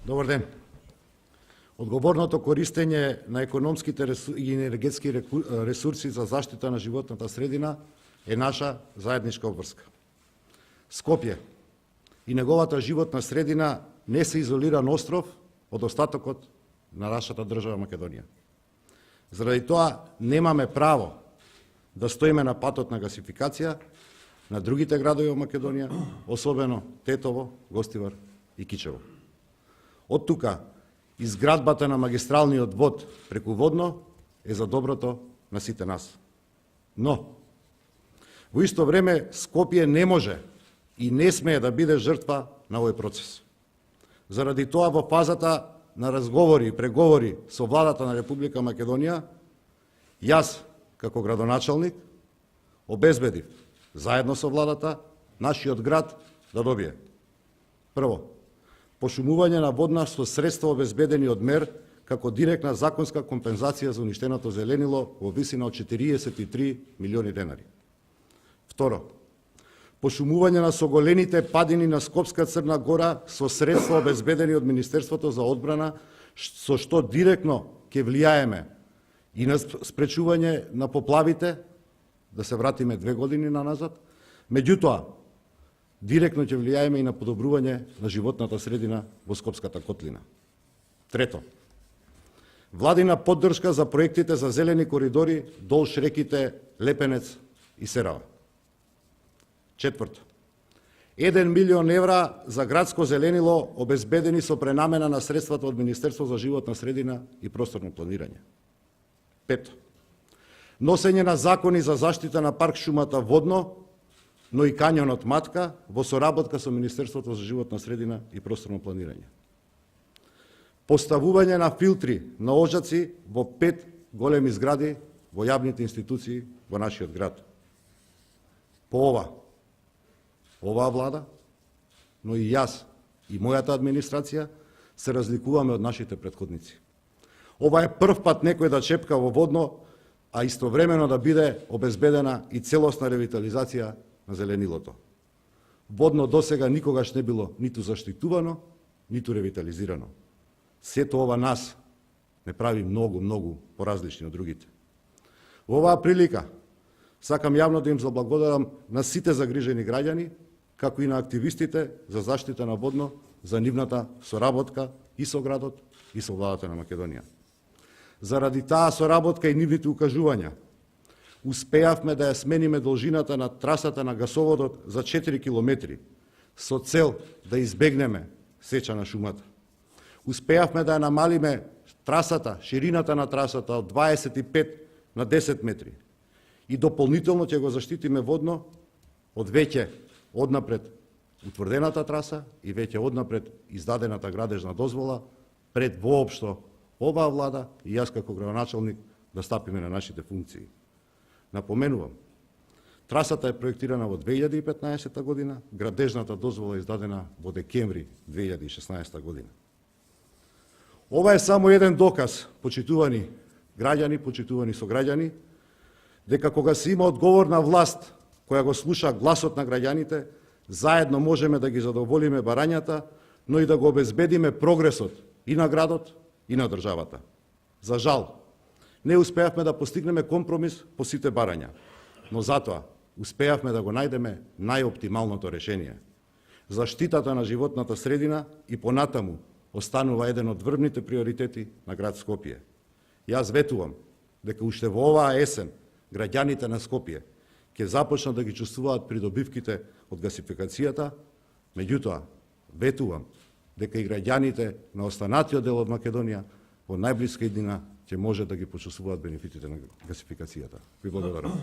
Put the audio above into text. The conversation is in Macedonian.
Добар ден. Одговорното користење на економските и енергетски ресурси за заштита на животната средина е наша заедничка обврска. Скопје и неговата животна средина не се изолиран остров од остатокот на нашата држава Македонија. Заради тоа немаме право да стоиме на патот на гасификација на другите градови во Македонија, особено Тетово, Гостивар и Кичево. Од тука, изградбата на магистралниот вод преку водно е за доброто на сите нас. Но, во исто време, Скопје не може и не смее да биде жртва на овој процес. Заради тоа, во фазата на разговори и преговори со владата на Република Македонија, јас, како градоначалник, обезбедив, заедно со владата, нашиот град да добие: прво, пошумување на водна со средства обезбедени од МЕР како директна законска компензација за уништеното зеленило во висина од 43 милиони денари. Второ, пошумување на соголените падини на Скопска Црна Гора со средства обезбедени од Министерството за одбрана, со што директно ќе влијаеме и на спречување на поплавите, да се вратиме 2 години наназад, меѓутоа, директно ќе влијаеме и на подобрување на животната средина во Скопската котлина. Трето, владина поддршка за проектите за зелени коридори долж реките Лепенец и Серава. Четврто, 1 милион евра за градско зеленило обезбедени со пренамена на средствата од Министерство за животна средина и просторно планирање. Пето, носење на закони за заштита на парк шумата Водно, но и кањонот Матка во соработка со Министерството за животна средина и просторно планирање. Поставување на филтри на ожаци во 5 големи згради во јавните институции во нашиот град. По оваа влада, но и јас и мојата администрација се разликуваме од нашите претходници. Ова е прв пат некој да чепка во Водно, а истовремено да биде обезбедена и целосна ревитализација на зеленилото. Водно досега никогаш не било ниту заштитувано, ниту ревитализирано. Сето ова нас не прави многу поразлични од другите. Во оваа прилика сакам јавно да им заблагодарам на сите загрижени граѓани, како и на активистите за заштита на Водно, за нивната соработка и со градот и со владата на Македонија. Заради таа соработка и нивните укажувања, успеавме да ја смениме должината на трасата на гасоводот за 4 километри, со цел да избегнеме сеча на шумата. Успеавме да ја намалиме трасата, ширината на трасата од 25 на 10 метри. И дополнително ќе го заштитиме Водно од веќе однапред утврдената траса и веќе однапред издадената градежна дозвола пред воопшто оваа влада и јас како градоначалник да стапиме на нашите функции. Напоменувам, трасата е проектирана во 2015 година, градежната дозвола е издадена во декември 2016 година. Ова е само еден доказ, почитувани граѓани, почитувани сограѓани, дека кога се има одговорна власт која го слуша гласот на граѓаните, заедно можеме да ги задоволиме барањата, но и да го обезбедиме прогресот и на градот и на државата. За жал, не успеавме да постигнеме компромис по сите барања, но затоа успеавме да го најдеме најоптималното решение. Заштитата на животната средина и понатаму останува еден од врвните приоритети на град Скопје. Јас ветувам дека уште во оваа есен граѓаните на Скопје ќе започнат да ги чувствуваат придобивките од гасификацијата, меѓутоа ветувам дека и граѓаните на останатиот дел од Македонија во најблиска иднина ќе може да ги почувствуваат бенефитите на гасификацијата. Ви благодарам.